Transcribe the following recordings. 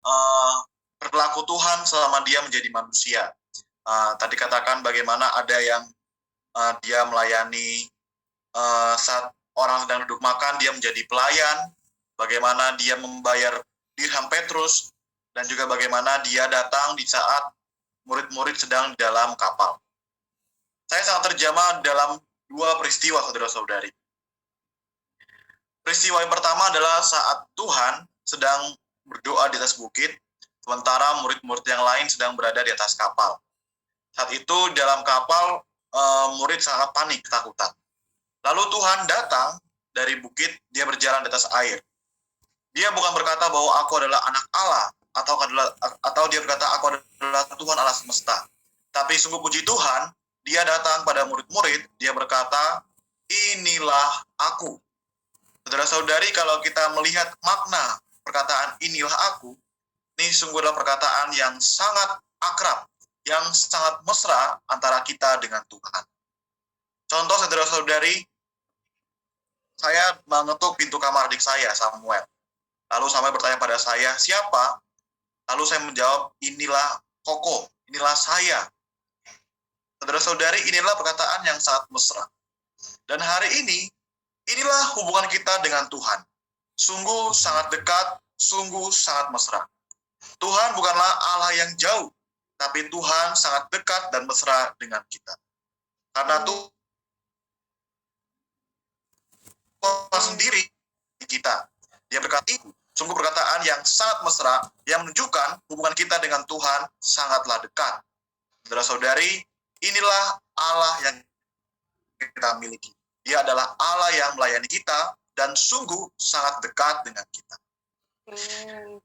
uh, perilaku Tuhan selama dia menjadi manusia. Tadi katakan bagaimana ada yang dia melayani saat orang sedang duduk makan, dia menjadi pelayan, bagaimana dia membayar dirham Petrus, dan juga bagaimana dia datang di saat murid-murid sedang di dalam kapal. Saya sangat terjamah dalam dua peristiwa, saudara-saudari. Peristiwa yang pertama adalah saat Tuhan sedang berdoa di atas bukit, sementara murid-murid yang lain sedang berada di atas kapal. Saat itu dalam kapal, murid sangat panik, ketakutan. Lalu Tuhan datang dari bukit, dia berjalan di atas air. Dia bukan berkata bahwa aku adalah anak Allah, atau dia berkata aku adalah Tuhan Allah semesta. Tapi sungguh puji Tuhan, dia datang pada murid-murid, dia berkata, inilah aku. Saudara-saudari, kalau kita melihat makna perkataan inilah aku, ini sungguh adalah perkataan yang sangat akrab, yang sangat mesra antara kita dengan Tuhan. Contoh, saudara-saudari, saya mengetuk pintu kamar adik saya, Samuel. Lalu Samuel bertanya pada saya, siapa? Lalu saya menjawab, inilah Koko, inilah saya. Saudara-saudari, inilah perkataan yang sangat mesra. Dan hari ini, inilah hubungan kita dengan Tuhan. Sungguh sangat dekat, sungguh sangat mesra. Tuhan bukanlah Allah yang jauh, tapi Tuhan sangat dekat dan mesra dengan kita. Karena Tuhan sendiri kita. Dia berkata, sungguh perkataan yang sangat mesra, yang menunjukkan hubungan kita dengan Tuhan sangatlah dekat. Saudara-saudari, inilah Allah yang kita miliki. Dia adalah Allah yang melayani kita dan sungguh sangat dekat dengan kita.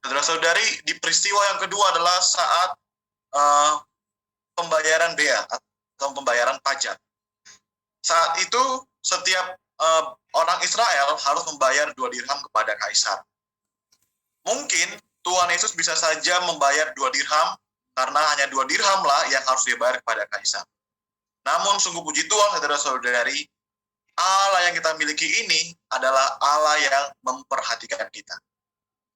Saudara-saudari, di peristiwa yang kedua adalah saat pembayaran bea atau pembayaran pajak. Saat itu setiap orang Israel harus membayar 2 dirham kepada kaisar. Mungkin Tuhan Yesus bisa saja membayar 2 dirham karena hanya 2 dirham lah yang harus dibayar kepada kaisar. Namun sungguh puji Tuhan, saudara-saudari, Allah yang kita miliki ini adalah Allah yang memperhatikan kita.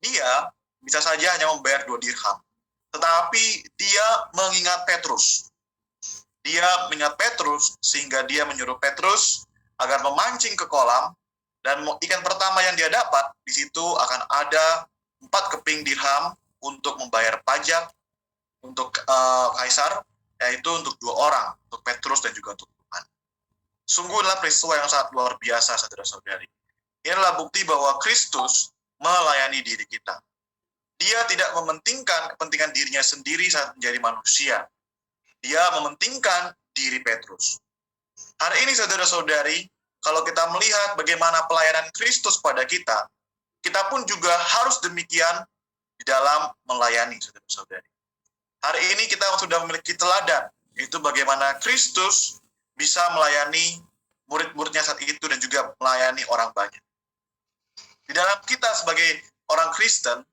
Dia bisa saja hanya membayar 2 dirham, tetapi dia mengingat Petrus. Dia mengingat Petrus sehingga dia menyuruh Petrus agar memancing ke kolam, dan ikan pertama yang dia dapat, di situ akan ada 4 keping dirham untuk membayar pajak untuk kaisar, yaitu untuk 2 orang, untuk Petrus dan juga untuk Tuhan. Sungguh adalah peristiwa yang sangat luar biasa, saudara-saudari. Ini adalah bukti bahwa Kristus melayani diri kita. Dia tidak mementingkan kepentingan dirinya sendiri saat menjadi manusia. Dia mementingkan diri Petrus. Hari ini, saudara-saudari, kalau kita melihat bagaimana pelayanan Kristus pada kita, kita pun juga harus demikian di dalam melayani, saudara-saudari. Hari ini kita sudah memiliki teladan, yaitu bagaimana Kristus bisa melayani murid-muridnya saat itu dan juga melayani orang banyak. Di dalam kita sebagai orang Kristen,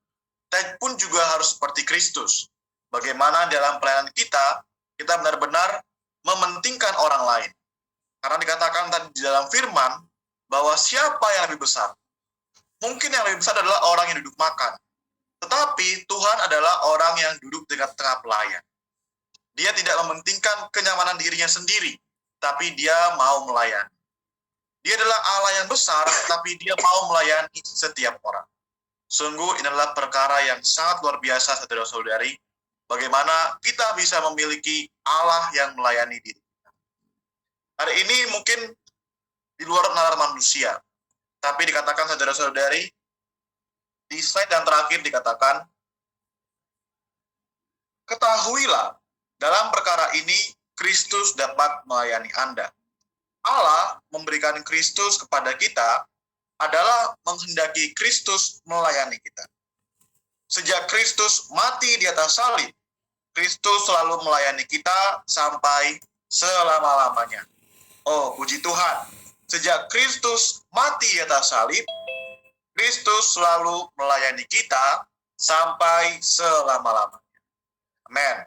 kita pun juga harus seperti Kristus. Bagaimana dalam pelayanan kita benar-benar mementingkan orang lain. Karena dikatakan tadi di dalam firman, bahwa siapa yang lebih besar? Mungkin yang lebih besar adalah orang yang duduk makan. Tetapi Tuhan adalah orang yang duduk di tengah pelayan. Dia tidak mementingkan kenyamanan dirinya sendiri, tapi dia mau melayani. Dia adalah Allah yang besar, tapi dia mau melayani setiap orang. Sungguh ini adalah perkara yang sangat luar biasa, saudara-saudari, bagaimana kita bisa memiliki Allah yang melayani diri kita. Hari ini mungkin di luar nalar manusia, tapi dikatakan, saudara-saudari, di slide yang terakhir dikatakan, ketahuilah, dalam perkara ini Kristus dapat melayani Anda. Allah memberikan Kristus kepada kita adalah menghendaki Kristus melayani kita. Sejak Kristus mati di atas salib, Kristus selalu melayani kita sampai selama-lamanya. Oh, puji Tuhan. Sejak Kristus mati di atas salib, Kristus selalu melayani kita sampai selama-lamanya. Amin.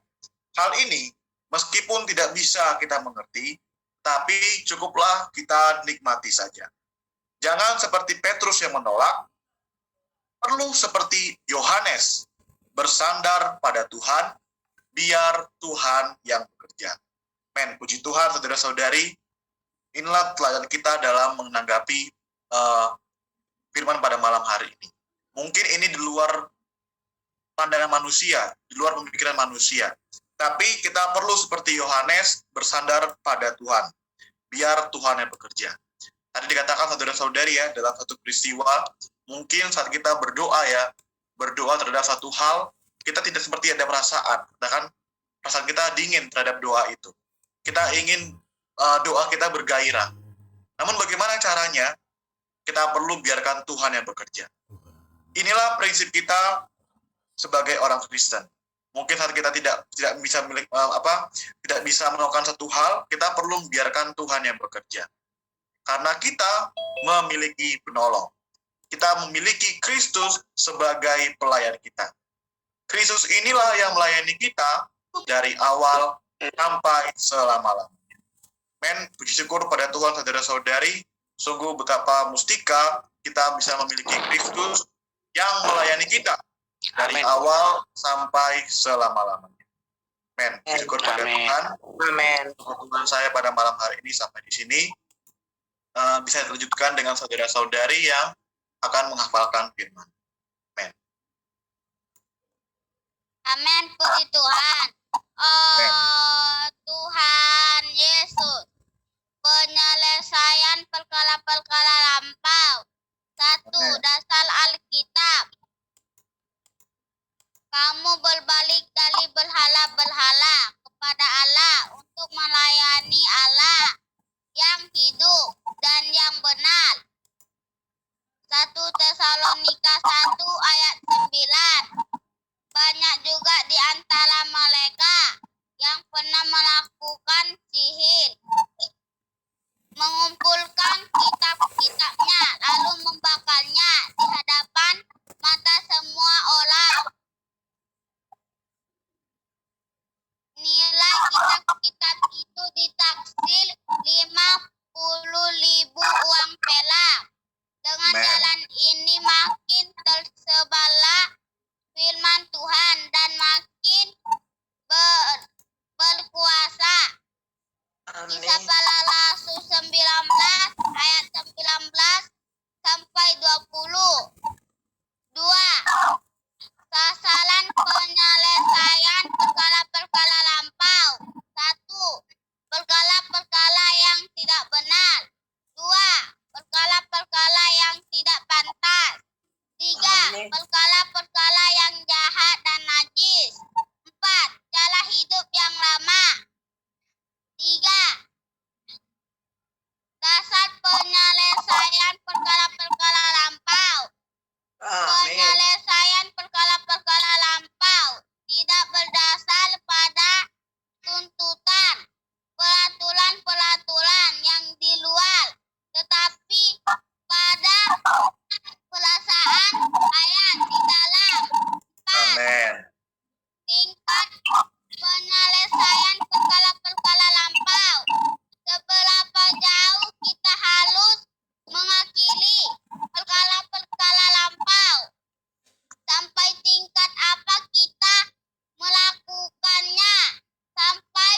Hal ini meskipun tidak bisa kita mengerti, tapi cukuplah kita nikmati saja. Jangan seperti Petrus yang menolak, perlu seperti Yohanes bersandar pada Tuhan, biar Tuhan yang bekerja. Men, puji Tuhan, saudara-saudari, inilah teladan kita dalam menanggapi firman pada malam hari ini. Mungkin ini di luar pandangan manusia, di luar pemikiran manusia. Tapi kita perlu seperti Yohanes bersandar pada Tuhan, biar Tuhan yang bekerja. Tadi dikatakan saudara-saudari ya, dalam satu peristiwa, mungkin saat kita berdoa ya, berdoa terhadap satu hal, kita tidak seperti ada perasaan. Bahkan perasaan kita dingin terhadap doa itu. Kita ingin doa kita bergairah. Namun bagaimana caranya? Kita perlu biarkan Tuhan yang bekerja. Inilah prinsip kita sebagai orang Kristen. Mungkin saat kita tidak bisa tidak bisa melakukan satu hal, kita perlu membiarkan Tuhan yang bekerja. Karena kita memiliki penolong. Kita memiliki Kristus sebagai pelayan kita. Kristus inilah yang melayani kita dari awal sampai selama-lamanya. Men, puji syukur pada Tuhan, saudara-saudari, sungguh betapa mustika kita bisa memiliki Kristus yang melayani kita dari awal sampai selama-lamanya. Men, syukur pada Tuhan. Amin. Pertemuan saya pada malam hari ini sampai di sini bisa dilanjutkan dengan saudara-saudari yang akan menghafalkan firman. Amin. Amin, puji Tuhan. Oh Tuhan Yesus, penyelesaian perkara-perkara lampau. 1. Dasar Alkitab. Kamu berbalik dari berhala-berhala kepada Allah untuk melayani Allah yang hidup dan yang benar. 1 Tesalonika 1 ayat 9. Banyak juga di antara mereka yang pernah melakukan sihir, mengumpulkan kitab-kitabnya lalu membakarnya di hadapan mata semua orang. Nilai kitab-kitab itu ditaksir 50.000 uang perak. Dengan jalan ini makin tersebarlah firman Tuhan dan makin berkuasa. Kisah Para Rasul 19 ayat 19 sampai 20. 2. Sasaran penyelesaian perkara-perkara lampau. 1. Perkara-perkara yang tidak benar. 2. Perkara-perkara yang tidak pantas. 3. Perkara-perkara yang jahat dan najis. 4. Cara hidup yang lama. 3. Dasar penyelesaian perkara-perkara lampau. Penyelesaian perkara-perkara lampau tidak berdasar pada tuntutan, peraturan-peraturan yang di luar, tetapi pada perasaan ayat di dalam. 4. Amin. Tingkat penyelesaian perkara-perkara lampau. Seberapa jauh kita harus mengakhiri perkara-perkara lampau? Sampai tingkat apa kita melakukannya? Sampai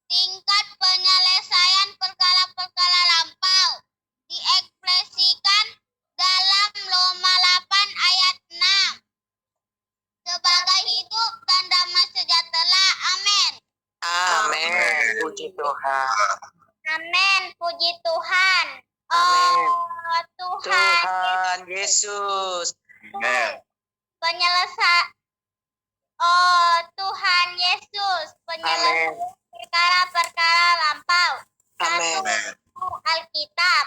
tingkat penyelesaian perkara-perkara lampau diekspresikan dalam Roma 8 ayat 6 sebagai hidup dan damai sejahtera. Amin. Amin. Puji Tuhan. Amin. Puji Tuhan. Amin. Oh Tuhan, Tuhan Yesus. Amin. Oh Tuhan Yesus, penyelesaian perkara-perkara lampau. Amin. 1. Alkitab.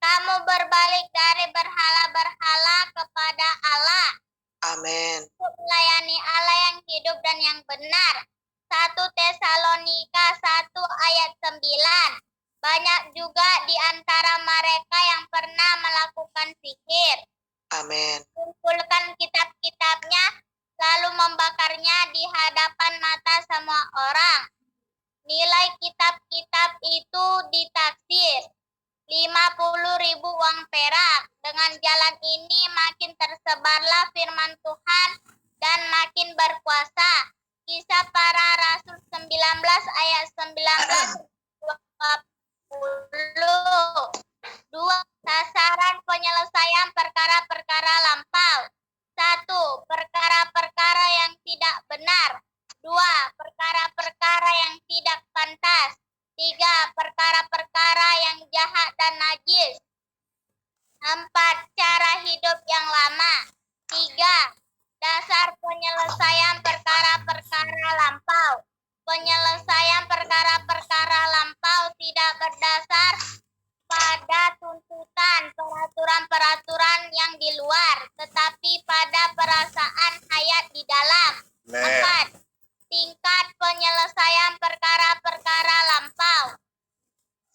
Kamu berbalik dari berhala-berhala kepada Allah. Amin. Untuk melayani Allah yang hidup dan yang benar. 1 Tesalonika 1 ayat 9. Banyak juga di antara mereka yang pernah melakukan sihir. Amin. Kumpulkan kitab-kitabnya, lalu membakarnya di hadapan mata semua orang. Nilai kitab-kitab itu ditaksir 50.000 uang perak. Dengan jalan ini makin tersebarlah firman Tuhan dan makin berkuasa. Kisah Para Rasul 19 ayat 19 20. 2. Sasaran penyelesaian perkara-perkara lampau. 1. Perkara-perkara yang tidak benar. 2. Perkara-perkara yang tidak pantas. 3. Perkara-perkara yang jahat dan najis. 4. Cara hidup yang lama. 3. Dasar penyelesaian perkara-perkara lampau. Penyelesaian perkara-perkara lampau tidak berdasar pada tuntutan peraturan-peraturan yang di luar, tetapi pada perasaan hayat di dalam. 4. Tingkat penyelesaian perkara-perkara lampau.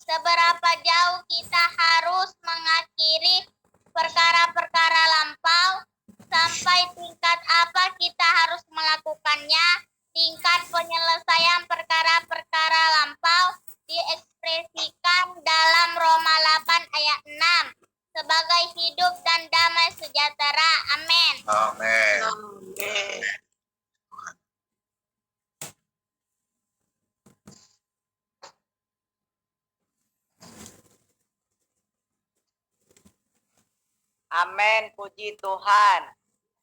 Seberapa jauh kita harus mengakhiri perkara-perkara lampau, sampai tingkat apa kita harus melakukannya. Tingkat penyelesaian perkara-perkara lampau diekspresikan dalam Roma 8 ayat 6 sebagai hidup dan damai sejahtera. Amin. Amin. Amin. Amin, puji Tuhan.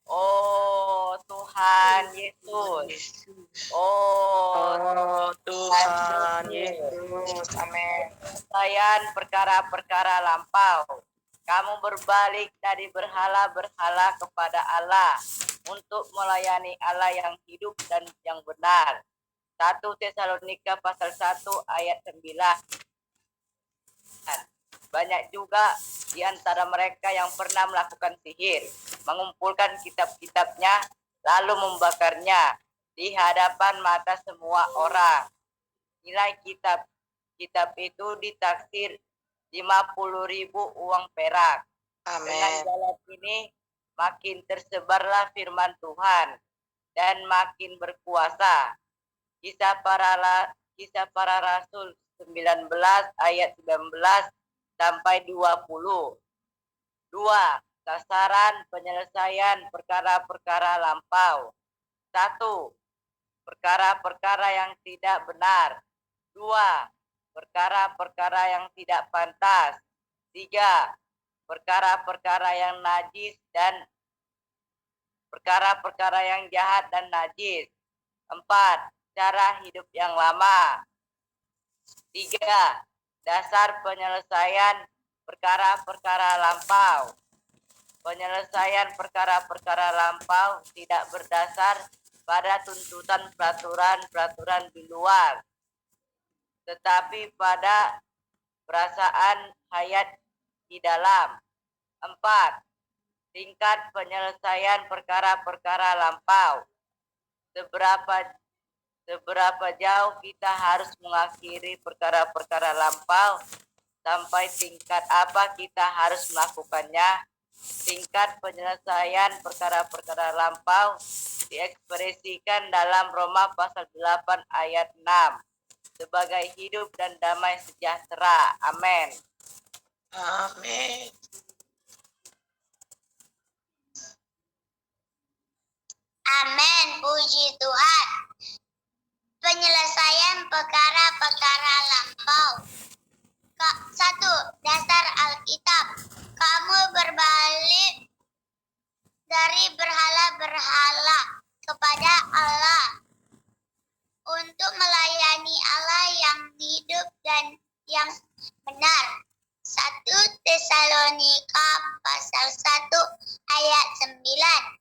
Oh Tuhan Yesus. Oh Tuhan Yesus. Amin. penyelesaian perkara-perkara lampau. Kamu berbalik dari berhala-berhala kepada Allah untuk melayani Allah yang hidup dan yang benar. 1 Tesalonika pasal 1 ayat 9. Banyak juga di antara mereka yang pernah melakukan sihir, mengumpulkan kitab-kitabnya, lalu membakarnya di hadapan mata semua orang. Nilai kitab itu ditaksir 50.000 uang perak. Dengan Amin. jalan ini makin tersebarlah firman Tuhan dan makin berkuasa. Kisah para Rasul 19 ayat 19 sampai 20. 2. Sasaran penyelesaian perkara-perkara lampau. 1. Perkara-perkara yang tidak benar. 2. Perkara-perkara yang tidak pantas. 3. Perkara-perkara yang najis dan perkara-perkara yang jahat dan najis. 4. Cara hidup yang lama. 3. Dasar penyelesaian perkara-perkara lampau. Penyelesaian perkara-perkara lampau tidak berdasar pada tuntutan peraturan-peraturan di luar, tetapi pada perasaan hayat di dalam. 4. Tingkat penyelesaian perkara-perkara lampau. Seberapa jauh kita harus mengakhiri perkara-perkara lampau, sampai tingkat apa kita harus melakukannya. Tingkat penyelesaian perkara-perkara lampau diekspresikan dalam Roma pasal 8 ayat 6 sebagai hidup dan damai sejahtera. Amin. Amin. Amin, puji Tuhan. Penyelesaian perkara-perkara lampau. 1. Dasar Alkitab. Kamu berbalik dari berhala-berhala kepada Allah untuk melayani Allah yang hidup dan yang benar. 1 Tesalonika pasal 1 ayat 9.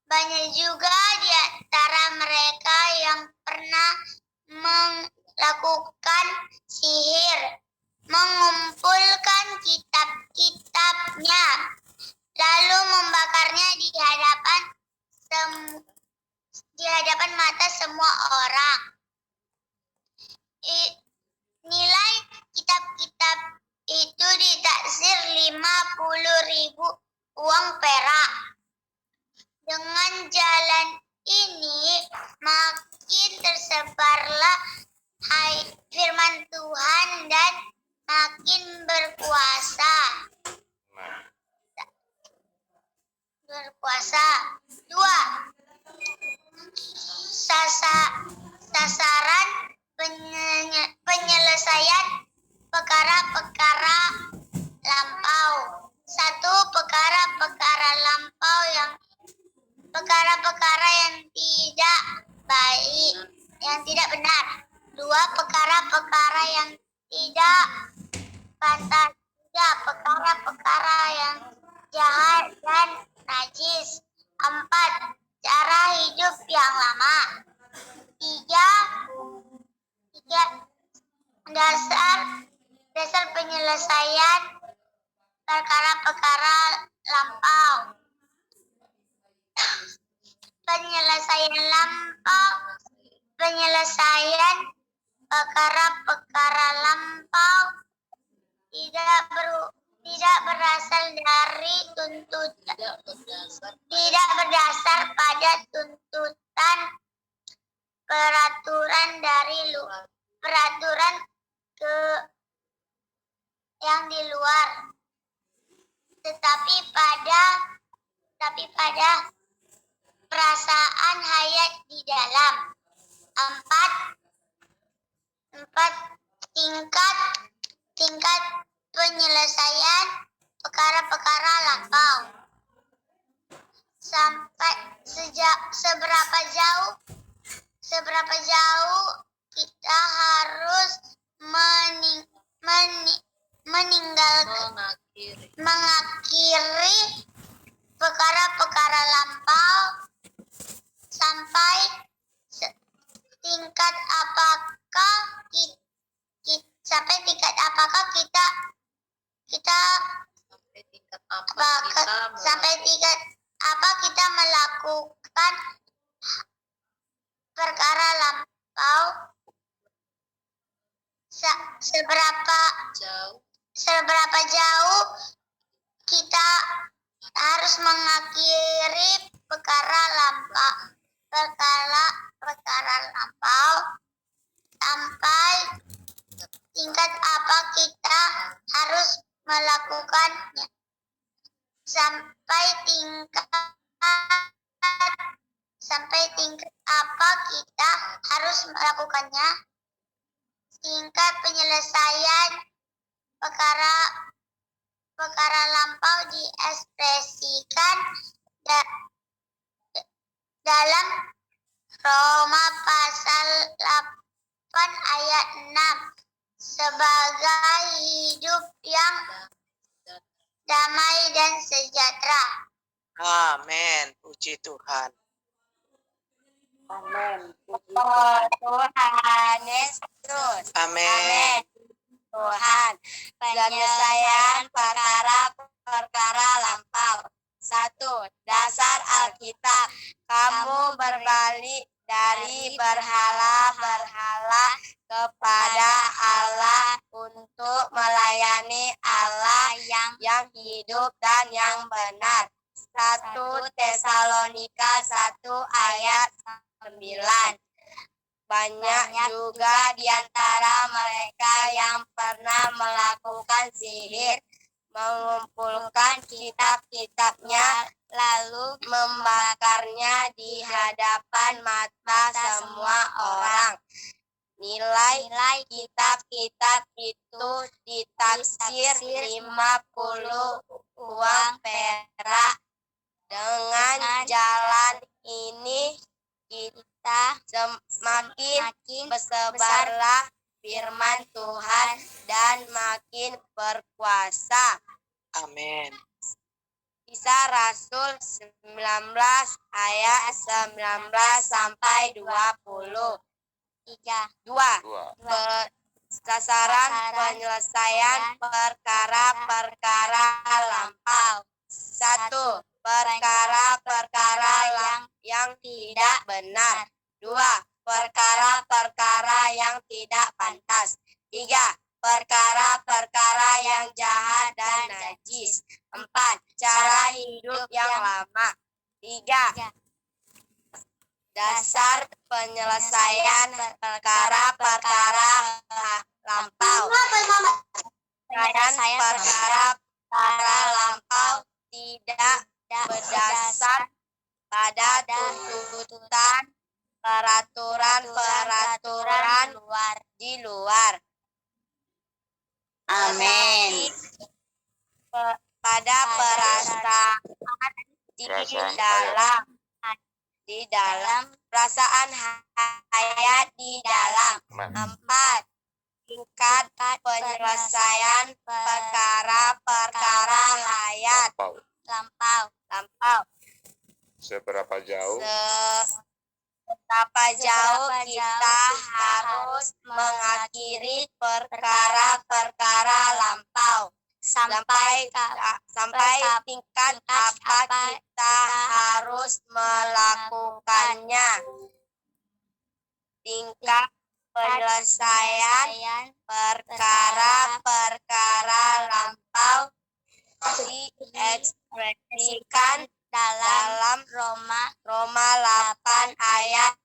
Banyak juga di antara mereka yang pernah melakukan sihir, mengumpulkan kitab-kitabnya, lalu membakarnya di hadapan mata semua orang. Nilai kitab-kitab itu ditaksir 50.000 uang perak. Dengan jalan ini makin tersebarlah firman Tuhan dan makin berkuasa. berpuasa. 2. Sasaran penyelesaian perkara-perkara lampau. 1. Perkara-perkara lampau perkara-perkara yang tidak baik, yang tidak benar. 2. Perkara-perkara yang tidak pantas. 3. Perkara-perkara yang jahat dan najis. 4. Cara hidup yang lama. 3. Dasar penyelesaian perkara-perkara lampau. Penyelesaian perkara-perkara lampau tidak berasal dari tidak berdasar pada tuntutan peraturan yang di luar, tetapi pada perasaan hayat di dalam. 4. Tingkat penyelesaian perkara-perkara lampau. Seberapa jauh kita harus mengakhiri perkara-perkara lampau sampai tingkat apakah kita melakukan perkara lampau. Seberapa jauh kita harus mengakhiri perkara lampau sampai tingkat apa kita harus melakukannya. Sampai tingkat apa kita harus melakukannya. Tingkat penyelesaian perkara lampau diekspresikan dalam Roma pasal 8 ayat 6 sebagai hidup yang damai dan sejahtera. Amin. Puji Tuhan. Amin. Tuhan Yesus. Amin. Tuhan. Penyelesaian perkara lampau. 1. Dasar Alkitab. Kamu berbalik dari berhala-berhala kepada Allah untuk melayani Allah yang hidup dan yang benar. 1 Tesalonika 1 ayat 9. Banyak juga di antara mereka yang pernah melakukan sihir, mengumpulkan kitab-kitabnya, lalu membakarnya di hadapan mata semua orang. Nilai kitab-kitab itu ditaksir 50 uang perak. Dengan jalan ini kita semakin bersebarlah firman Tuhan dan makin berkuasa. Amin. Kisah Rasul 19 ayat 19 sampai 20. 2. Sasaran penyelesaian perkara-perkara lampau. 1. Perkara-perkara yang tidak benar. 2. Perkara-perkara yang tidak pantas. 3. Perkara-perkara yang jahat dan najis. 4. Cara hidup yang lama. 3. Dasar penyelesaian perkara-perkara lampau. Dan perkara-perkara lampau tidak berdasar pada tuntutan peraturan-peraturan di luar. Amin. Pada perasaan di dalam perasaan hayat di dalam. 4. Tingkat penyelesaian perkara-perkara hayat lampau. Seberapa jauh Seberapa jauh kita harus mengakhiri perkara-perkara lampau sampai tingkat apa kita harus melakukannya. Tingkat penyelesaian perkara-perkara lampau diekspresikan dalam Roma 8 ayat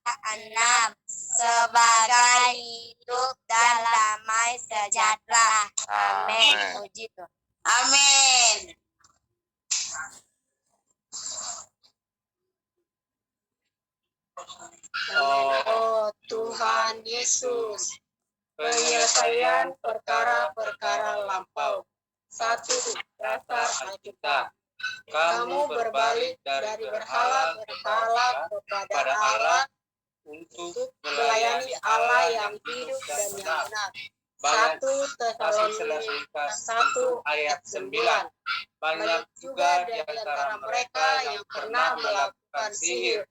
6 sebagai hidup dan damai sejahtera. Amin. Puji Tuhan. Amin. Oh Tuhan Yesus, penyelesaian perkara-perkara lampau. 1. Dasar Alkitab. Kamu berbalik dari berhala-berhala kepada Allah untuk melayani Allah yang hidup dan yang benar. 1 Tesalonika 1 ayat 9. Banyak juga di antara mereka yang pernah melakukan sihir,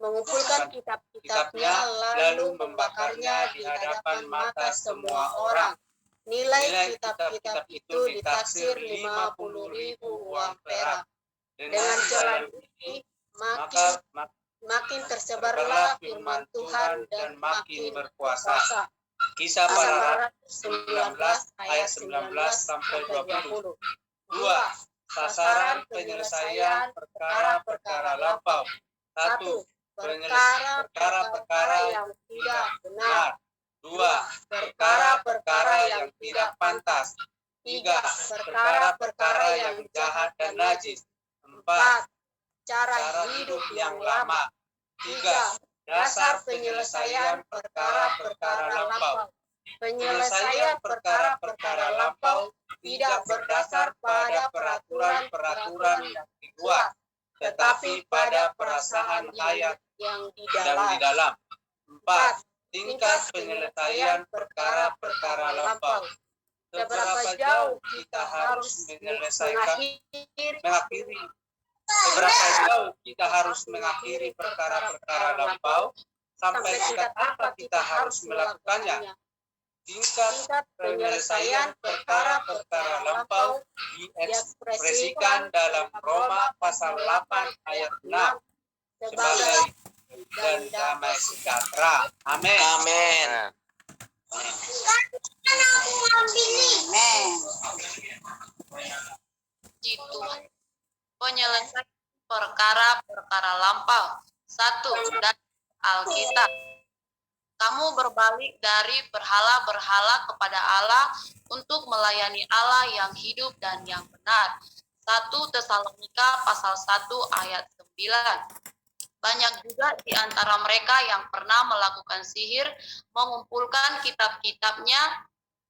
mengumpulkan kitab-kitabnya lalu membakarnya di hadapan mata semua orang. Nilai kitab-kitab itu ditaksir 50.000 uang perak. Dengan jalan ini makin tersebarlah firman Tuhan dan makin berkuasa. Kisah Para Rasul 19 ayat 19 sampai 20. 2. Sasaran penyelesaian perkara-perkara lampau. 1. Perkara-perkara yang tidak benar. 2. Perkara-perkara yang tidak pantas. 3. Perkara-perkara yang jahat dan najis. 4. Cara hidup yang lama. 3. Dasar penyelesaian perkara-perkara lampau. Penyelesaian perkara-perkara lampau tidak berdasar pada peraturan-peraturan yang di luar, tetapi pada perasaan hayat yang di dalam. 4. Tingkat penyelesaian perkara-perkara lampau. Seberapa jauh kita harus mengakhiri perkara-perkara lampau, sampai tingkat apa kita harus melakukannya. Tingkat penyelesaian perkara-perkara lampau diekspresikan dalam Roma pasal 8 ayat 6 sebagai dan damai sejahtera. Amin. Amin. Tuhan. Penyelesaian perkara-perkara lampau. 1. Dan Alkitab. Kamu berbalik dari berhala-berhala kepada Allah untuk melayani Allah yang hidup dan yang benar. 1 Tesalonika pasal 1 ayat 9. Banyak juga di antara mereka yang pernah melakukan sihir, mengumpulkan kitab-kitabnya,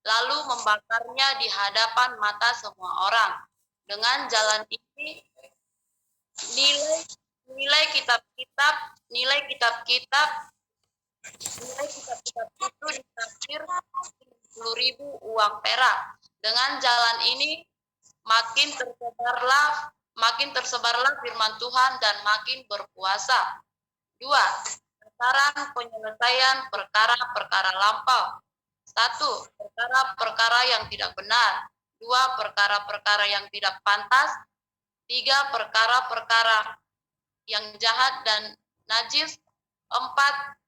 lalu membakarnya di hadapan mata semua orang. Dengan jalan ini, nilai kitab-kitab itu ditaksir 10.000 uang perak. Dengan jalan ini makin tersebarlah firman Tuhan dan makin berkuasa. 2. Sasaran penyelesaian perkara-perkara lampau. 1. Perkara-perkara yang tidak benar. 2. Perkara-perkara yang tidak pantas. 3. Perkara-perkara yang jahat dan najis. 4.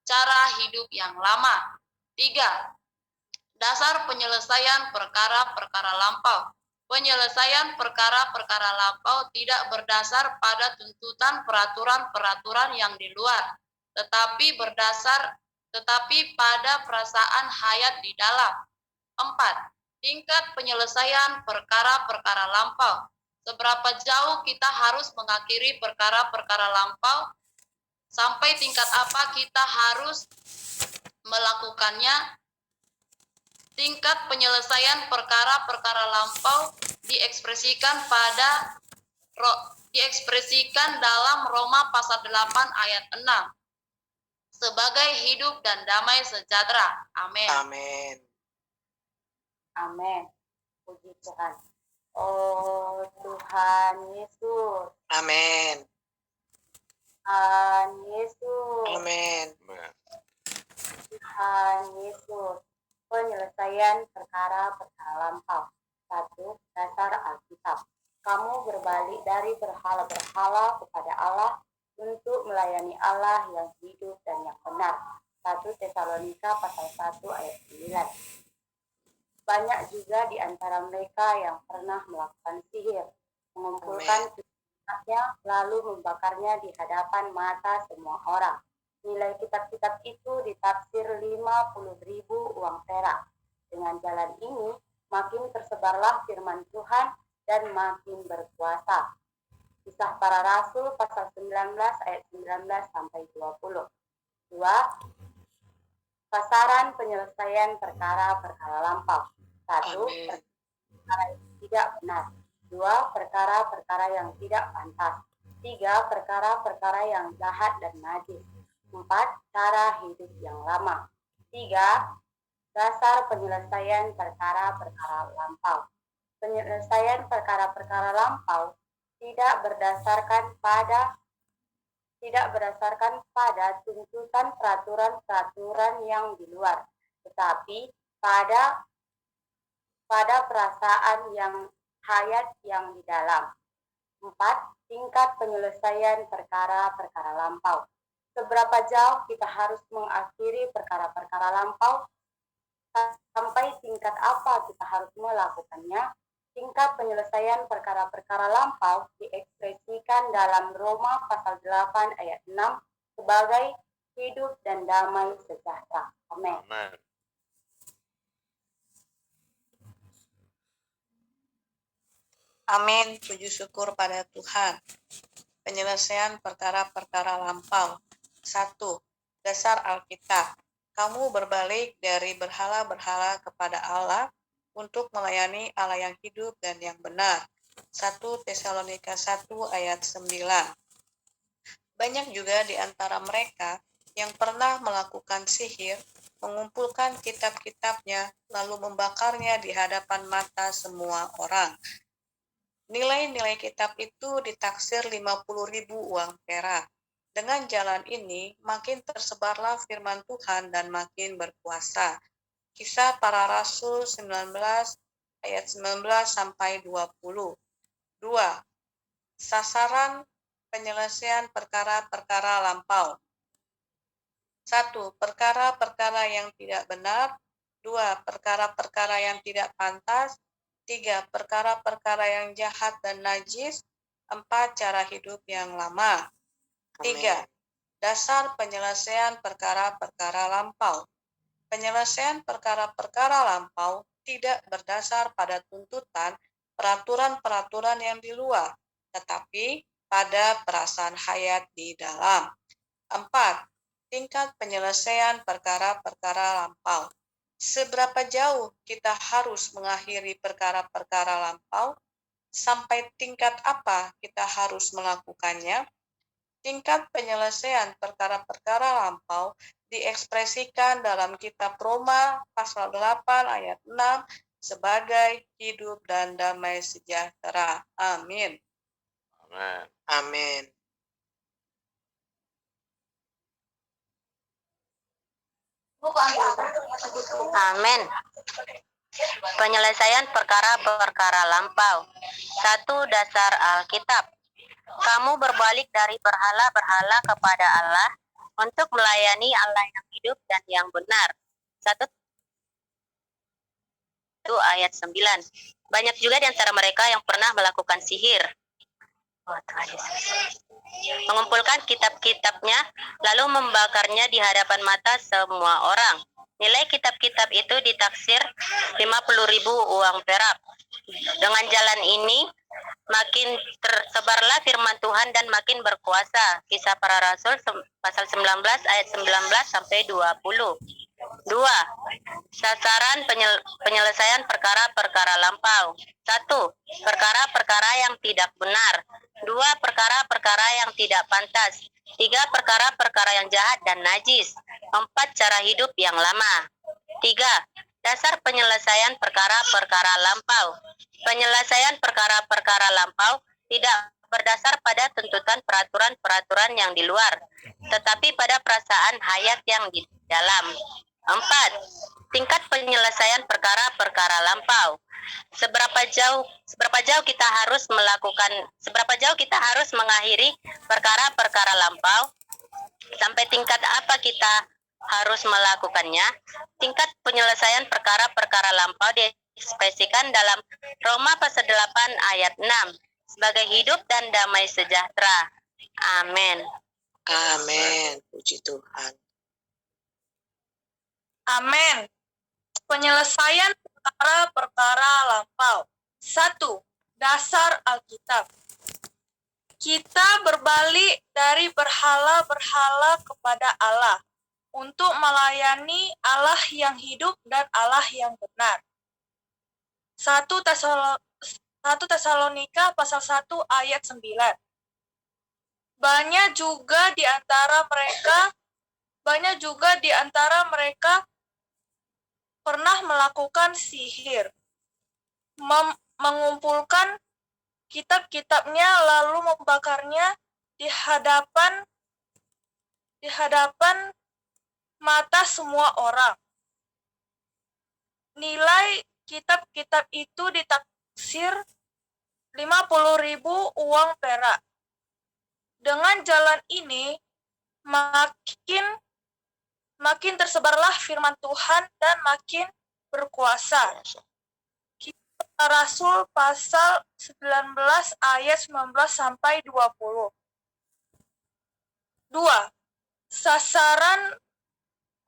Cara hidup yang lama. 3. Dasar penyelesaian perkara-perkara lampau. Penyelesaian perkara-perkara lampau tidak berdasar pada tuntutan peraturan-peraturan yang di luar, tetapi pada perasaan hayat di dalam. 4. Tingkat penyelesaian perkara-perkara lampau. Seberapa jauh kita harus mengakhiri perkara-perkara lampau, sampai tingkat apa kita harus melakukannya. Tingkat penyelesaian perkara-perkara lampau diekspresikan dalam Roma pasal 8 ayat 6 sebagai hidup dan damai sejahtera. Amin. Amin. Amin. Puji Tuhan. Oh Tuhan Yesus. Amin. Tuhan Yesus. Amin. Tuhan Yesus. Penyelesaian perkara-perkara lampau. 1. Dasar Alkitab. Kamu berbalik dari berhala-berhala kepada Allah untuk melayani Allah yang hidup dan yang benar. 1 Tesalonika pasal 1 ayat 9. Banyak juga di antara mereka yang pernah melakukan sihir, mengumpulkan kitabnya lalu membakarnya di hadapan mata semua orang. Nilai kitab-kitab itu ditafsir 50.000 uang perak. Dengan jalan ini, makin tersebarlah firman Tuhan dan makin berkuasa. Kisah Para Rasul pasal 19 ayat 19 sampai 20. 2. Sasaran penyelesaian perkara-perkara lampau. 1. Perkara yang tidak benar. 2. Perkara-perkara yang tidak pantas. 3. Perkara-perkara yang jahat dan najis. 4. Cara hidup yang lama. 3. Dasar penyelesaian perkara-perkara lampau. Penyelesaian perkara-perkara lampau tidak berdasarkan pada tuntutan peraturan-peraturan yang di luar, tetapi pada perasaan yang hayat yang di dalam. 4. Tingkat penyelesaian perkara-perkara lampau. Seberapa jauh kita harus mengakhiri perkara-perkara lampau, sampai tingkat apa kita harus melakukannya. Tingkat penyelesaian perkara-perkara lampau diekspresikan dalam Roma pasal 8 ayat 6 sebagai hidup dan damai sejahtera. Amin. Amin. Puji syukur pada Tuhan. Penyelesaian perkara-perkara lampau. 1. Dasar Alkitab. Kamu berbalik dari berhala-berhala kepada Allah untuk melayani Allah yang hidup dan yang benar. 1 Tesalonika 1 ayat 9. Banyak juga di antara mereka yang pernah melakukan sihir, mengumpulkan kitab-kitabnya, lalu membakarnya di hadapan mata semua orang. Nilai-nilai kitab itu ditaksir 50.000 uang perak. Dengan jalan ini, makin tersebarlah firman Tuhan dan makin berkuasa. Kisah Para Rasul 19 ayat 19 sampai 20. 2. Sasaran penyelesaian perkara-perkara lampau. 1. Perkara-perkara yang tidak benar. 2. Perkara-perkara yang tidak pantas. 3. Perkara-perkara yang jahat dan najis. 4. Cara hidup yang lama. 3. Dasar penyelesaian perkara-perkara lampau. Penyelesaian perkara-perkara lampau tidak berdasar pada tuntutan peraturan-peraturan yang di luar, tetapi pada perasaan hayat di dalam. 4. Tingkat penyelesaian perkara-perkara lampau. Seberapa jauh kita harus mengakhiri perkara-perkara lampau? Sampai tingkat apa kita harus melakukannya? Tingkat penyelesaian perkara-perkara lampau diekspresikan dalam kitab Roma pasal 8 ayat 6 sebagai hidup dan damai sejahtera. Amin. Amin. Amin. Penyelesaian perkara-perkara lampau. 1. Dasar Alkitab. Kamu berbalik dari berhala-berhala kepada Allah untuk melayani Allah yang hidup dan yang benar. 1 ayat 9. Banyak juga di antara mereka yang pernah melakukan sihir, mengumpulkan kitab-kitabnya lalu membakarnya di hadapan mata semua orang. Nilai kitab-kitab itu ditaksir 50.000 uang perak. Dengan jalan ini, makin tersebarlah firman Tuhan dan makin berkuasa. Kisah Para Rasul pasal 19 ayat 19 sampai 20. 2. Sasaran penyelesaian perkara-perkara lampau. 1. Perkara-perkara yang tidak benar. 2. Perkara-perkara yang tidak pantas. 3. Perkara-perkara yang jahat dan najis. 4. Cara hidup yang lama. 3. Dasar penyelesaian perkara-perkara lampau. Penyelesaian perkara-perkara lampau tidak berdasar pada tuntutan peraturan-peraturan yang di luar, tetapi pada perasaan hayat yang di dalam. 4. Tingkat penyelesaian perkara-perkara lampau. Seberapa jauh kita harus mengakhiri perkara-perkara lampau, sampai tingkat apa kita harus melakukannya. Tingkat penyelesaian perkara-perkara lampau diekspresikan dalam Roma pasal 8 ayat 6 sebagai hidup dan damai sejahtera. Amin. Amin. Puji Tuhan. Amin. Penyelesaian perkara-perkara lampau. 1. Dasar Alkitab. Kita berbalik dari berhala-berhala kepada Allah untuk melayani Allah yang hidup dan Allah yang benar. 1 Tesalonika pasal 1 ayat 9. Banyak juga di antara mereka pernah melakukan sihir, mengumpulkan kitab-kitabnya lalu membakarnya di hadapan mata semua orang. Nilai kitab-kitab itu ditaksir 50.000 uang perak. Dengan jalan ini makin tersebarlah firman Tuhan dan makin berkuasa. Kisah Rasul pasal 19 ayat 19 sampai 20. 2. Sasaran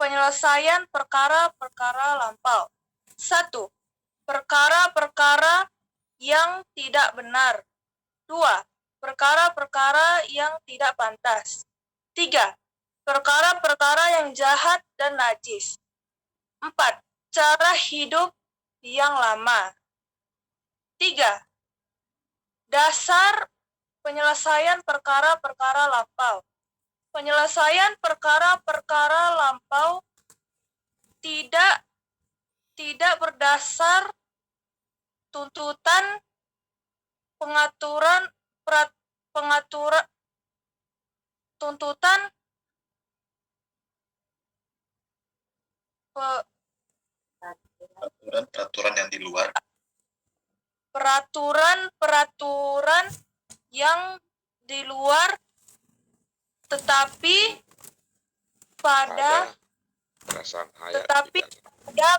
penyelesaian perkara-perkara lampau. 1. Perkara-perkara yang tidak benar. 2. Perkara-perkara yang tidak pantas. 3. Perkara-perkara yang jahat dan najis. 4. Cara hidup yang lama. 3. Dasar penyelesaian perkara-perkara lampau. Penyelesaian perkara-perkara lampau tidak berdasar tuntutan peraturan yang di luar. Peraturan yang di luar, tetapi pada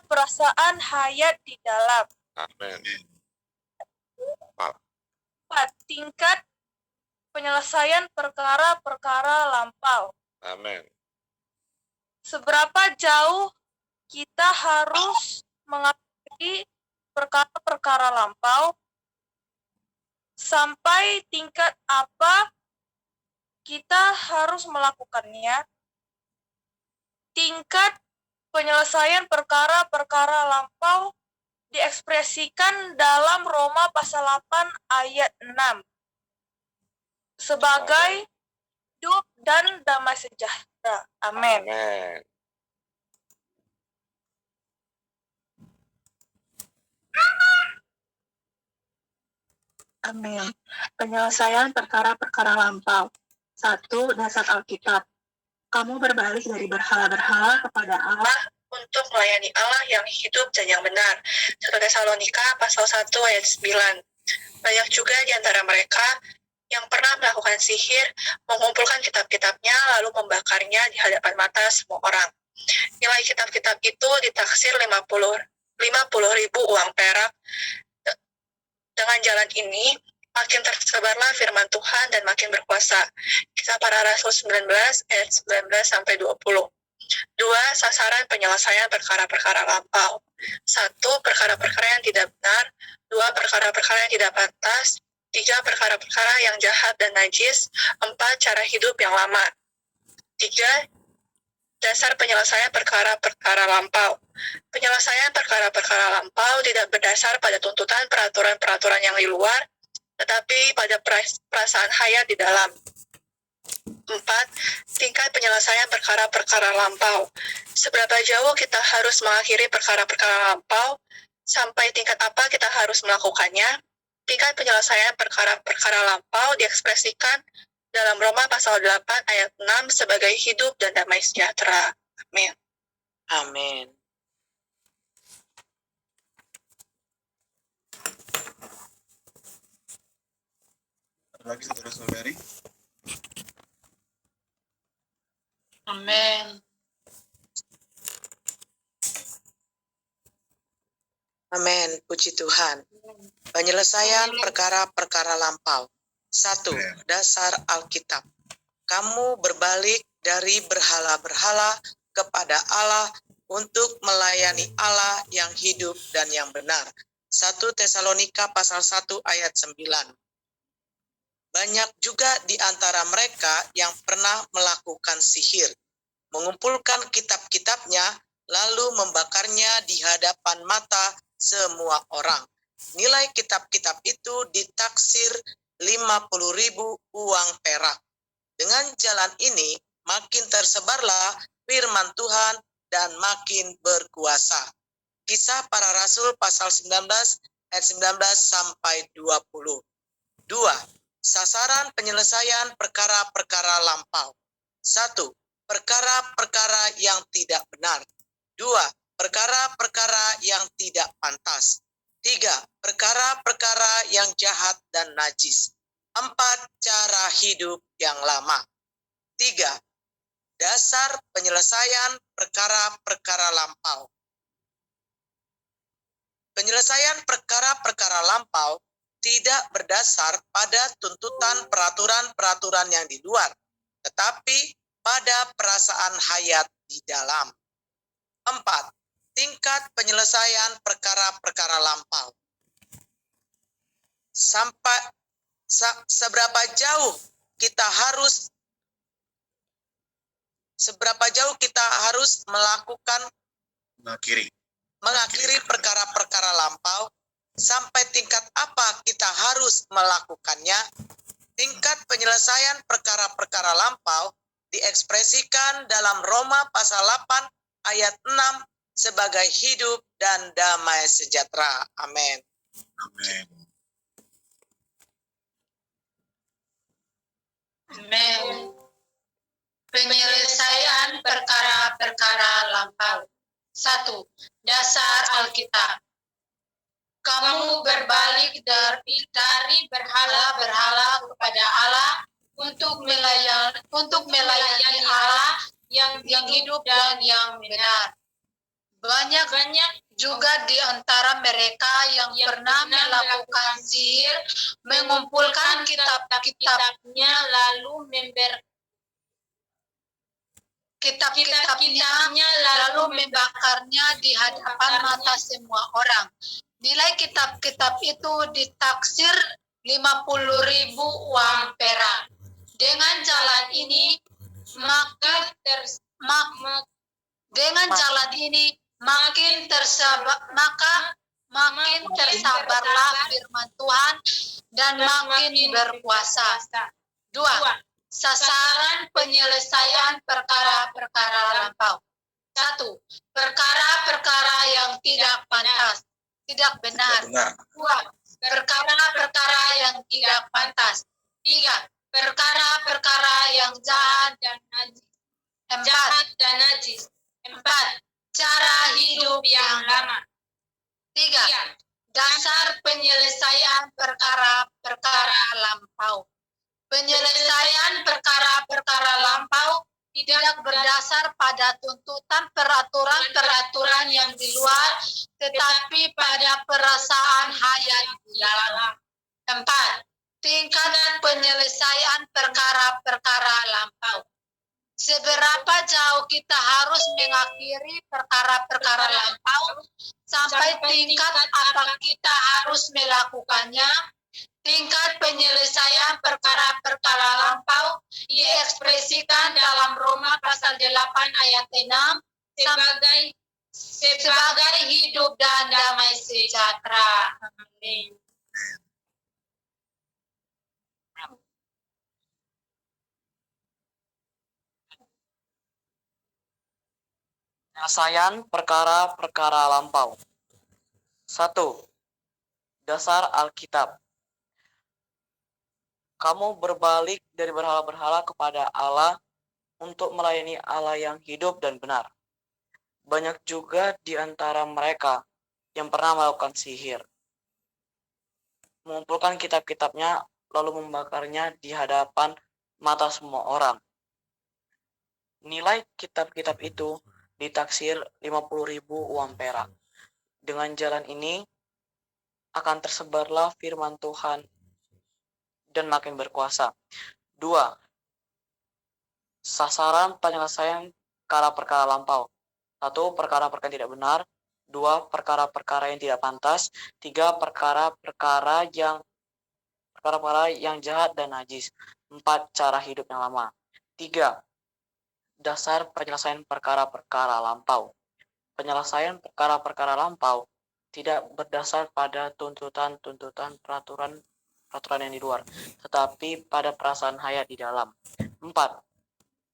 perasaan hayat di dalam. Amin. 4. Tingkat penyelesaian perkara-perkara lampau. Amin. Seberapa jauh kita harus mengakhiri perkara-perkara lampau, sampai tingkat apa kita harus melakukannya. Tingkat penyelesaian perkara-perkara lampau diekspresikan dalam Roma pasal 8 ayat 6 sebagai hidup dan damai sejahtera. Amin. Amin. Amin. Penyelesaian perkara-perkara lampau. 1. Dasar Alkitab. Kamu berbalik dari berhala-berhala kepada Allah Untuk melayani Allah yang hidup dan yang benar. 1 Tesalonika pasal 1 ayat 9. Banyak juga di antara mereka yang pernah melakukan sihir, mengumpulkan kitab-kitabnya lalu membakarnya di hadapan mata semua orang. Nilai kitab-kitab itu ditaksir 50.000 uang perak. Dengan jalan ini, makin tersebarlah firman Tuhan dan makin berkuasa. Kisah Para Rasul 19 ayat 19 sampai 20. 2. Sasaran penyelesaian perkara-perkara lampau. 1. Perkara-perkara yang tidak benar. 2. Perkara-perkara yang tidak pantas. 3. Perkara-perkara yang jahat dan najis. 4. Cara hidup yang lama. 3. Dasar penyelesaian perkara-perkara lampau. Penyelesaian perkara-perkara lampau tidak berdasar pada tuntutan peraturan-peraturan yang di luar, tetapi pada perasaan hayat di dalam. 4. Tingkat penyelesaian perkara-perkara lampau. Seberapa jauh kita harus mengakhiri perkara-perkara lampau, sampai tingkat apa kita harus melakukannya. Tingkat penyelesaian perkara-perkara lampau diekspresikan dalam Roma pasal 8 ayat 6 sebagai hidup dan damai sejahtera. Amin. Amin. Ada lagi saudara-saudari? Amin. Amin, puji Tuhan. Penyelesaian perkara-perkara lampau. 1. Dasar Alkitab. Kamu berbalik dari berhala-berhala kepada Allah untuk melayani Allah yang hidup dan yang benar. 1 Tesalonika pasal 1 ayat 9. Banyak juga di antara mereka yang pernah melakukan sihir, mengumpulkan kitab-kitabnya, lalu membakarnya di hadapan mata semua orang. Nilai kitab-kitab itu ditaksir 50.000 uang perak. Dengan jalan ini, makin tersebarlah firman Tuhan dan makin berkuasa. Kisah para Rasul pasal 19 ayat 19 sampai 20. 2. Sasaran penyelesaian perkara-perkara lampau. 1. Perkara-perkara yang tidak benar. 2. Perkara-perkara yang tidak pantas. 3. Perkara-perkara yang jahat dan najis. 4. Cara hidup yang lama. 3. Dasar penyelesaian perkara-perkara lampau. Penyelesaian perkara-perkara lampau tidak berdasar pada tuntutan peraturan-peraturan yang di luar, tetapi pada perasaan hayat di dalam. 4. Tingkat penyelesaian perkara-perkara lampau. Seberapa jauh kita harus melakukan mengakhiri perkara-perkara lampau, sampai tingkat apa kita harus melakukannya. Tingkat penyelesaian perkara-perkara lampau diekspresikan dalam Roma pasal 8 ayat 6 sebagai hidup dan damai sejahtera. Amin. Amin. Amin. Penyelesaian perkara-perkara lampau. 1. Dasar Alkitab. Kamu berbalik dari berhala-berhala kepada Allah untuk melayani Allah yang hidup dan yang benar. Banyak juga di antara mereka yang pernah melakukan sihir, mengumpulkan kitab-kitabnya lalu membakarnya di hadapan mata semua orang. Nilai kitab-kitab itu ditaksir 50.000 uang perak. Dengan jalan ini makin tersabarlah firman Tuhan dan makin berkuasa. 2. Sasaran penyelesaian perkara-perkara lampau. 1. Perkara-perkara yang tidak pantas, tidak benar. 2. Perkara-perkara yang tidak pantas. 3. Perkara-perkara yang jahat dan najis. 4. Cara hidup yang lama. 3. Dasar penyelesaian perkara-perkara lampau. Penyelesaian perkara-perkara lampau tidak berdasar pada tuntutan peraturan-peraturan yang di luar, tetapi pada perasaan hayat di dalam. 4. Tingkat penyelesaian perkara-perkara lampau. Seberapa jauh kita harus mengakhiri perkara-perkara lampau, sampai tingkat apa kita harus melakukannya. Tingkat penyelesaian perkara-perkara lampau diekspresikan dalam Roma pasal 8 ayat 6 sebagai hidup dan damai sejahtera. Amin. Penyelesaian perkara-perkara lampau. 1. Dasar Alkitab. Kamu berbalik dari berhala-berhala kepada Allah untuk melayani Allah yang hidup dan benar. Banyak juga di antara mereka yang pernah melakukan sihir, mengumpulkan kitab-kitabnya lalu membakarnya di hadapan mata semua orang. Nilai kitab-kitab itu ditaksir 50.000 uang perak. Dengan jalan ini akan tersebarlah firman Tuhan dan makin berkuasa. 2. Sasaran penyelesaian perkara-perkara lampau. 1. Perkara-perkara yang tidak benar. 2. Perkara-perkara yang tidak pantas. 3. Perkara-perkara yang jahat dan najis. 4. Cara hidup yang lama. 3. Dasar penyelesaian perkara-perkara lampau. Penyelesaian perkara-perkara lampau tidak berdasar pada tuntutan-tuntutan peraturan yang di luar, tetapi pada perasaan hayat di dalam. 4.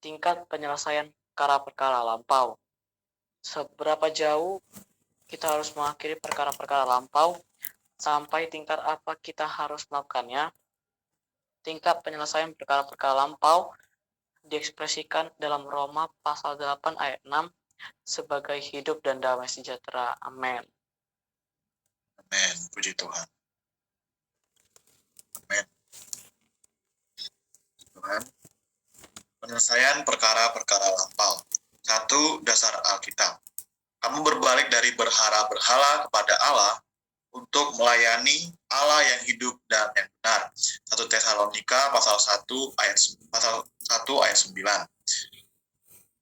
Tingkat penyelesaian perkara-perkara lampau. Seberapa jauh kita harus mengakhiri perkara-perkara lampau, sampai tingkat apa kita harus melakukannya. Tingkat penyelesaian perkara-perkara lampau diekspresikan dalam Roma pasal 8 ayat 6 sebagai hidup dan damai sejahtera. Amin. Amin. Puji Tuhan. Amin. Tuhan. Penyelesaian perkara-perkara lampau. 1. Dasar Alkitab. Kamu berbalik dari berhala-berhala kepada Allah untuk melayani Allah yang hidup dan yang benar. 1 Tesalonika pasal 1 ayat 9.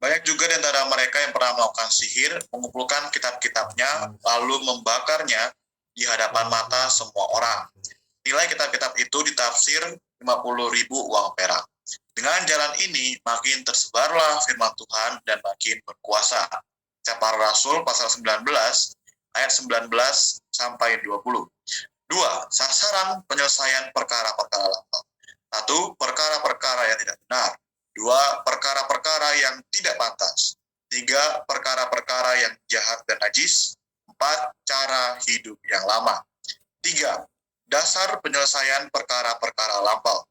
Banyak juga di antara mereka yang pernah melakukan sihir, mengumpulkan kitab-kitabnya, lalu membakarnya di hadapan mata semua orang. Nilai kitab-kitab itu ditafsir 50.000 uang perak. Dengan jalan ini, makin tersebarlah firman Tuhan dan makin berkuasa. Para Rasul pasal 19 ayat 19 sampai 20. 2. Sasaran penyelesaian perkara-perkara lampau. 1. Perkara-perkara yang tidak benar. 2. Perkara-perkara yang tidak pantas. 3. Perkara-perkara yang jahat dan najis. 4. Cara hidup yang lama. 3. Dasar penyelesaian perkara-perkara lampau.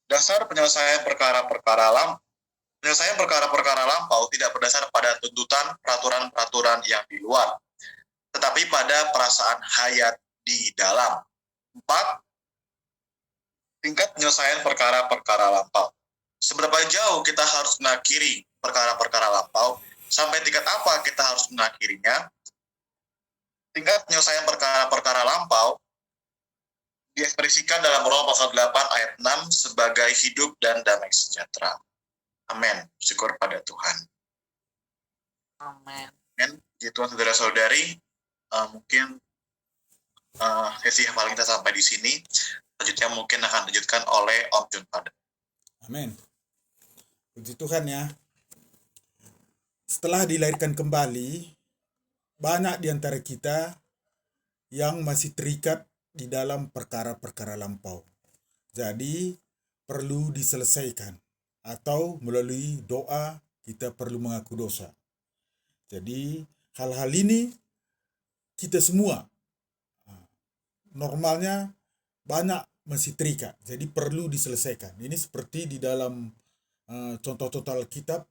Dasar penyelesaian perkara-perkara lampau. Penyelesaian perkara-perkara lampau tidak berdasar pada tuntutan peraturan-peraturan yang di luar, tetapi pada perasaan hayat di dalam. 4. Tingkat penyelesaian perkara-perkara lampau. Seberapa jauh kita harus mengakhiri perkara-perkara lampau, sampai tingkat apa kita harus mengakhirinya. Tingkat penyelesaian perkara-perkara lampau diekspresikan dalam Roma pasal 8 ayat 6 sebagai hidup dan damai sejahtera. Amin. Syukur pada Tuhan. Amin. Amin. Jadi Tuhan, saudara-saudari, mungkin sesi hafalan kita sampai di sini. Selanjutnya mungkin akan dilanjutkan oleh Om John Pada. Amin. Puji Tuhan ya. Setelah dilahirkan kembali, banyak di antara kita yang masih terikat di dalam perkara-perkara lampau. Jadi perlu diselesaikan, atau melalui doa kita perlu mengaku dosa. Jadi hal-hal ini kita semua normalnya banyak masih terikat, jadi perlu diselesaikan. Ini seperti di dalam contoh-contoh Alkitab,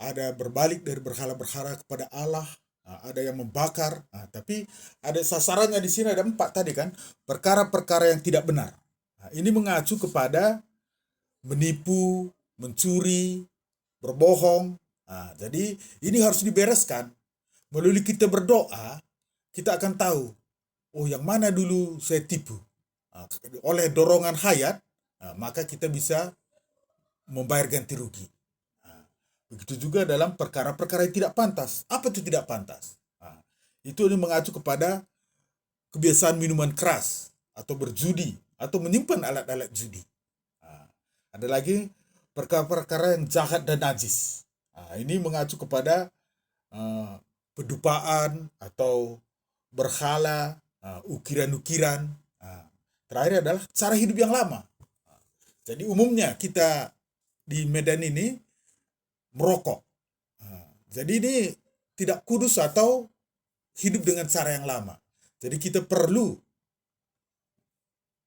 ada berbalik dari berhala-berhala kepada Allah, ada yang membakar, tapi ada sasarannya di sini ada 4 tadi kan, perkara-perkara yang tidak benar. Ini mengacu kepada menipu, mencuri, berbohong. Jadi ini harus dibereskan. Melalui kita berdoa, kita akan tahu, oh yang mana dulu saya tipu. Oleh dorongan hayat, maka kita bisa membayar ganti rugi. Begitu juga dalam perkara-perkara yang tidak pantas. Apa itu tidak pantas? Itu mengacu kepada kebiasaan minuman keras atau berjudi atau menyimpan alat-alat judi. Ada lagi perkara-perkara yang jahat dan najis. Ini mengacu kepada pedupaan atau berhala, ukiran-ukiran. Terakhir adalah cara hidup yang lama. Jadi umumnya kita di Medan ini merokok. Jadi ini tidak kudus atau hidup dengan cara yang lama. Jadi kita perlu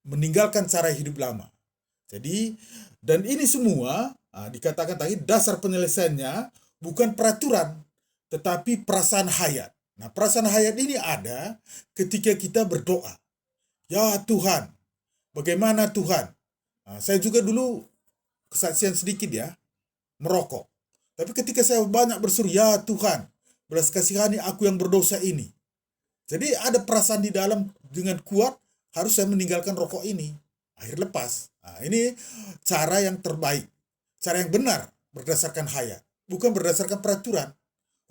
meninggalkan cara hidup lama. Jadi, dan ini semua dikatakan tadi dasar penyelesaiannya bukan peraturan, tetapi perasaan hayat. Nah, perasaan hayat ini ada ketika kita berdoa. Ya Tuhan, bagaimana Tuhan? Saya juga dulu kesaksian sedikit ya, merokok. Tapi ketika saya banyak berseru, ya Tuhan, belas kasihani aku yang berdosa ini. Jadi ada perasaan di dalam dengan kuat, harus saya meninggalkan rokok ini. Akhir lepas. Ini cara yang terbaik. Cara yang benar berdasarkan hayat. Bukan berdasarkan peraturan.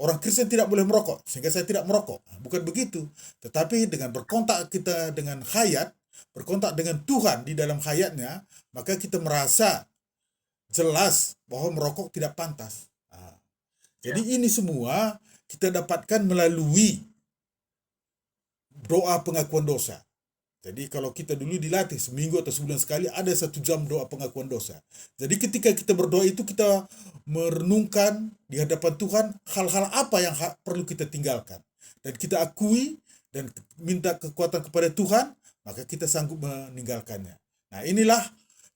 Orang Kristen tidak boleh merokok, sehingga saya tidak merokok. Bukan begitu. Tetapi dengan berkontak kita dengan hayat, berkontak dengan Tuhan di dalam hayatnya, maka kita merasa jelas bahwa merokok tidak pantas. Jadi ini semua kita dapatkan melalui doa pengakuan dosa. Jadi kalau kita dulu dilatih seminggu atau sebulan sekali ada 1 jam doa pengakuan dosa. Jadi ketika kita berdoa itu kita merenungkan di hadapan Tuhan hal-hal apa yang perlu kita tinggalkan. Dan kita akui dan minta kekuatan kepada Tuhan, maka kita sanggup meninggalkannya. Nah, inilah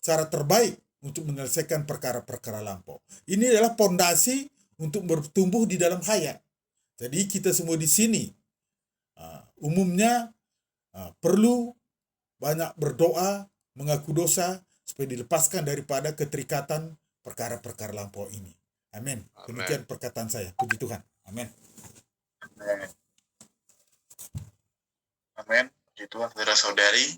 cara terbaik untuk menyelesaikan perkara-perkara lampau. Ini adalah pondasi untuk bertumbuh di dalam hayat. Jadi kita semua di sini umumnya perlu banyak berdoa, mengaku dosa, supaya dilepaskan daripada keterikatan perkara-perkara lampau ini. Amin. Demikian perkataan saya. Puji Tuhan. Amin. Amin. Amin. Puji Tuhan, saudara-saudari.